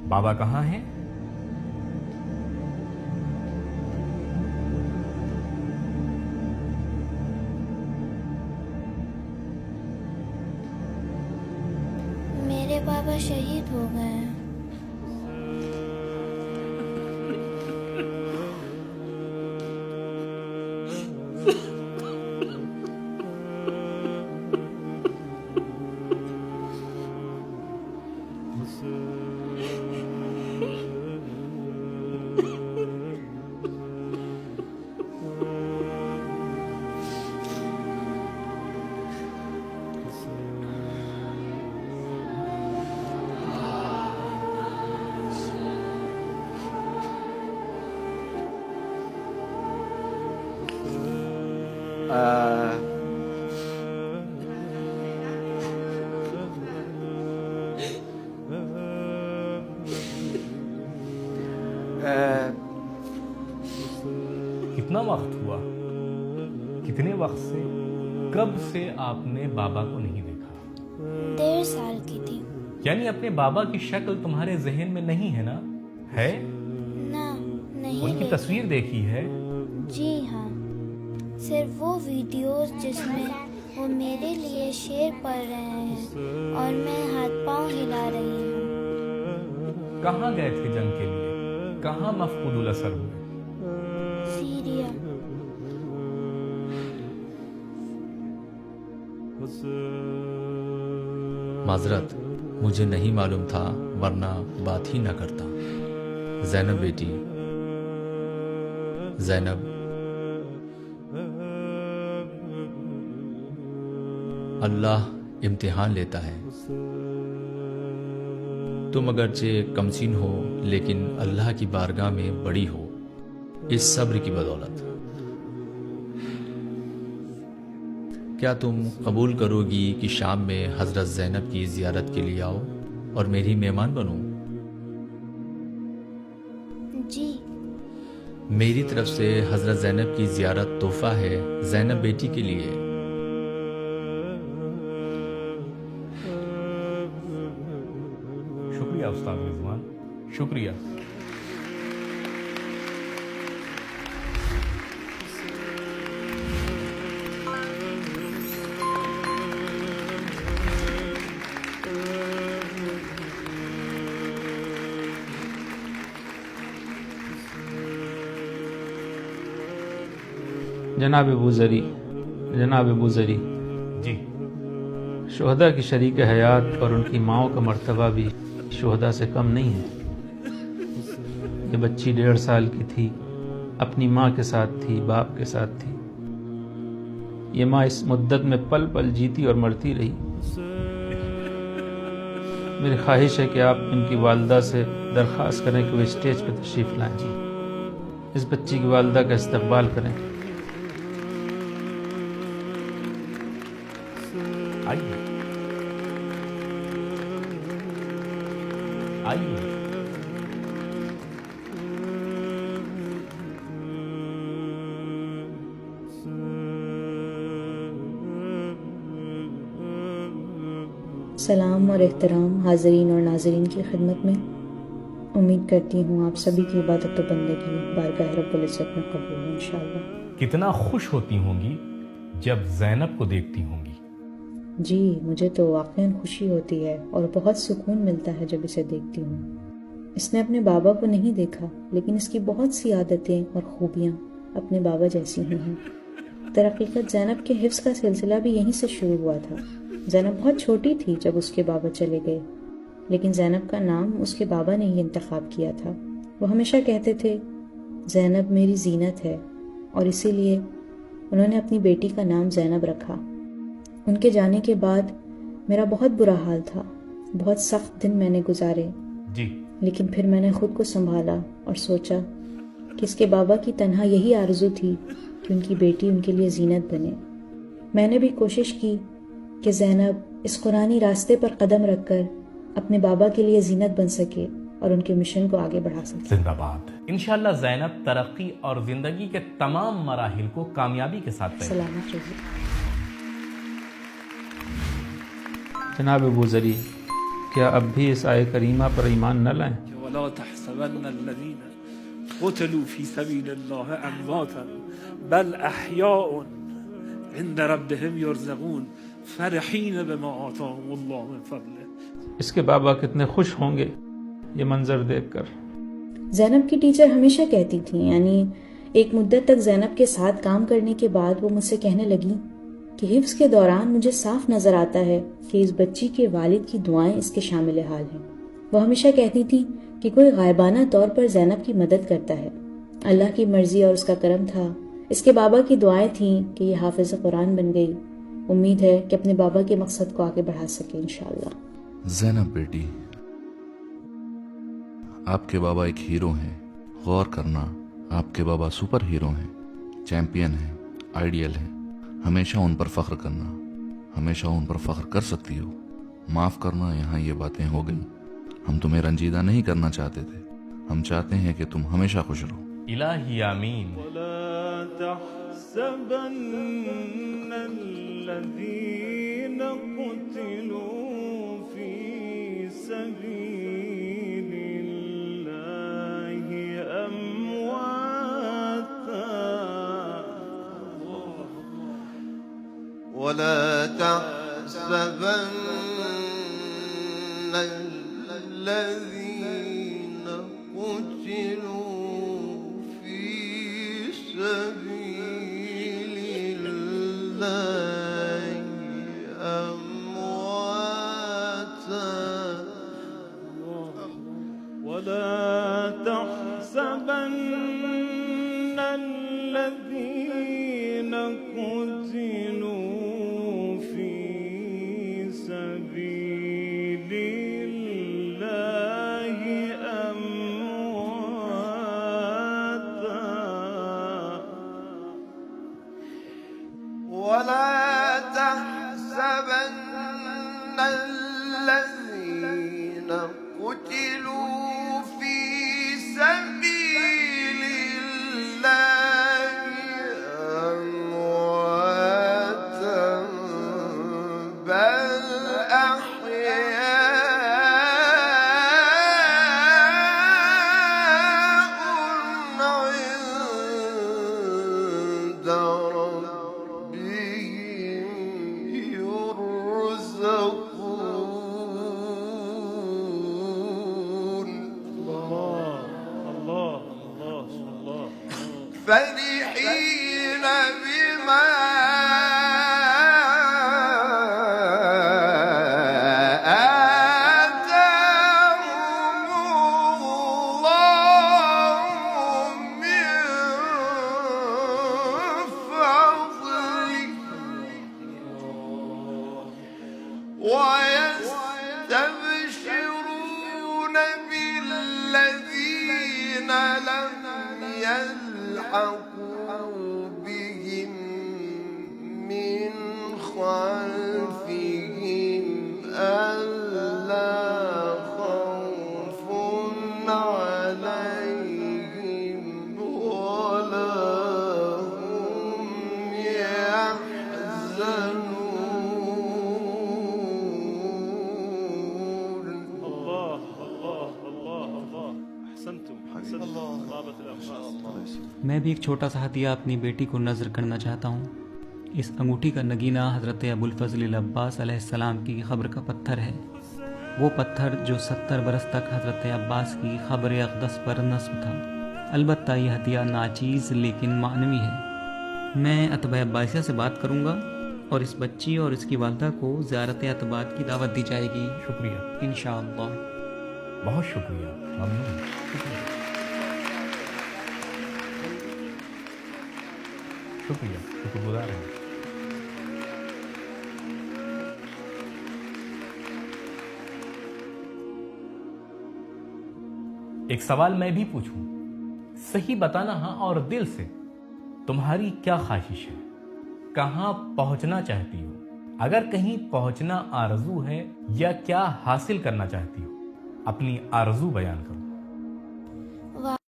بابا کہاں ہیں؟ میرے بابا شہید ہو گئے ہیں۔ کتنا وقت ہوا؟ کتنے وقت سے؟ کب سے آپ نے بابا کو نہیں دیکھا؟ 1.5 سال کی تھی۔ یعنی اپنے بابا کی شکل تمہارے ذہن میں نہیں ہے نا؟ ہے؟ نہ نہیں، ان کی لیکن تصویر دیکھی ہے؟ جی ہاں، صرف وہ ویڈیوز جس میں وہ میرے لیے شعر پڑھ رہے ہیں اور میں ہاتھ پاؤں ہلا رہی ہوں۔ کہاں گئے تھے جنگ کے لیے؟ کہاں مفقود الاثر ہوئے؟ سیریا۔ معذرت، مجھے نہیں معلوم تھا ورنہ بات ہی نہ کرتا۔ زینب بیٹی، زینب، اللہ امتحان لیتا ہے۔ تم اگرچہ کمسین ہو لیکن اللہ کی بارگاہ میں بڑی ہو، اس صبر کی بدولت۔ کیا تم قبول کرو گی کہ شام میں حضرت زینب کی زیارت کے لیے آؤ اور میری مہمان بنو؟ جی میری طرف سے حضرت زینب کی زیارت تحفہ ہے زینب بیٹی کے لیے۔ شکریہ استاد رضوان، شکریہ۔ جناب ابوذری، جناب ابوذری، جی شہداء کی شریک حیات اور ان کی ماؤں کا مرتبہ بھی شہداء سے کم نہیں ہے۔ یہ بچی 1.5 سال کی تھی، اپنی ماں کے ساتھ تھی، باپ کے ساتھ تھی۔ یہ ماں اس مدت میں پل پل جیتی اور مرتی رہی۔ میری خواہش ہے کہ آپ ان کی والدہ سے درخواست کریں کہ وہ اسٹیج پہ تشریف لائیں، اس بچی کی والدہ کا استقبال کریں۔ آئیے آئیے۔ سلام اور احترام حاضرین اور ناظرین کی خدمت میں۔ امید کرتی ہوں آپ سبھی کی عبادت و بندگی بارگاہ رب العزت میں قبول ہو انشاءاللہ۔ کتنا خوش ہوتی ہوں گی جب زینب کو دیکھتی ہوں گی؟ جی مجھے تو واقعاً خوشی ہوتی ہے اور بہت سکون ملتا ہے جب اسے دیکھتی ہوں۔ اس نے اپنے بابا کو نہیں دیکھا لیکن اس کی بہت سی عادتیں اور خوبیاں اپنے بابا جیسی ہی ہیں۔ درحقیقت زینب کے حفظ کا سلسلہ بھی یہیں سے شروع ہوا تھا۔ زینب بہت چھوٹی تھی جب اس کے بابا چلے گئے، لیکن زینب کا نام اس کے بابا نے ہی انتخاب کیا تھا۔ وہ ہمیشہ کہتے تھے زینب میری زینت ہے، اور اسی لیے انہوں نے اپنی بیٹی کا نام زینب رکھا۔ ان کے جانے کے بعد میرا بہت برا حال تھا، بہت سخت دن میں نے گزارے، جی لیکن پھر میں نے خود کو سنبھالا اور سوچا کہ اس کے بابا کی تنہا یہی آرزو تھی کہ ان کی بیٹی ان کے لیے زینت بنے۔ میں نے بھی کوشش کی کہ زینب اس قرآنی راستے پر قدم رکھ کر اپنے بابا کے لیے زینت بن سکے اور ان کے مشن کو آگے بڑھا سکے۔ زندہ باد۔ انشاءاللہ زینب ترقی اور زندگی کے تمام مراحل کو کامیابی کے ساتھ طے کرے۔ سلامت رہیے۔ جناب ابوذری، کیا اب بھی اس آیہ کریمہ پر ایمان نہ لائیں؟ ولا تحسبن الذين قتلوا في سبيل الله امواتا بل احیاء عند ربهم یرزقون فرحین بما آتاهم الله من فضله. اس کے بابا کتنے خوش ہوں گے یہ منظر دیکھ کر. زینب کی ٹیچر ہمیشہ کہتی تھیں، یعنی ایک مدت تک زینب کے ساتھ کام کرنے کے بعد وہ مجھ سے کہنے لگی کہ حفظ کے دوران مجھے صاف نظر آتا ہے کہ اس بچی کے والد کی دعائیں اس کے شامل حال ہیں. وہ ہمیشہ کہتی تھی کہ کوئی غائبانہ طور پر زینب کی مدد کرتا ہے. اللہ کی مرضی اور اس کا کرم تھا. اس کے بابا کی دعائیں تھیں کہ یہ حافظ قرآن بن گئی. امید ہے کہ اپنے بابا کے مقصد کو آگے بڑھا سکے انشاءاللہ. زینب بیٹی، آپ کے بابا ایک ہیرو ہیں. غور کرنا، آپ کے بابا سپر ہیرو ہیں، چیمپئن ہیں، آئیڈیل ہیں. ہمیشہ ان پر فخر کرنا، ہمیشہ ان پر فخر کر سکتی ہو. معاف کرنا، یہاں یہ باتیں ہو گئیں. ہم تمہیں رنجیدہ نہیں کرنا چاہتے تھے. ہم چاہتے ہیں کہ تم ہمیشہ خوش رہو. الہی آمین. ولا تحسبن الذين قتلوا في سبيل الله أمواتا ولا تحسبن الذين قتلوا في سبيل الله أمواتا ولا تحسبن الذين قتلوا في سبيل الله أمواتا ولا تحسبن الذين قتلوا في سبيل الله أمواتا بل أحياء عند ربهم يرزقون. فرحين بما آتاهم الله من فضله ويستبشرون بالذين لم يلحقوا بهم من خلفهم ألا خوف عليهم ولا هم يحزنون. الله الله الله الله احسنتم احسنتم. طابت الأنفاس. میں بھی ایک چھوٹا سا ہدیہ اپنی بیٹی کو نذر کرنا چاہتا ہوں. اس انگوٹھی کا نگینہ حضرت ابوالفضل العباس علیہ السلام کی قبر کا پتھر ہے. وہ پتھر جو 70 برس تک حضرت عباس کی قبر اقدس پر نصب تھا. البتہ یہ ہدیہ ناچیز لیکن معنوی ہے. میں اتباع عباسیہ سے بات کروں گا اور اس بچی اور اس کی والدہ کو زیارت اتباعت کی دعوت دی جائے گی شکریہ، انشاءاللہ. بہت شکریہ، ممنون. شکریہ، شکر گزار ہیں. ایک سوال میں بھی پوچھوں، صحیح بتانا ہاں اور دل سے. تمہاری کیا خواہش ہے؟ کہاں پہنچنا چاہتی ہو؟ اگر کہیں پہنچنا آرزو ہے یا کیا حاصل کرنا چاہتی ہو؟ اپنی آرزو بیان کرو.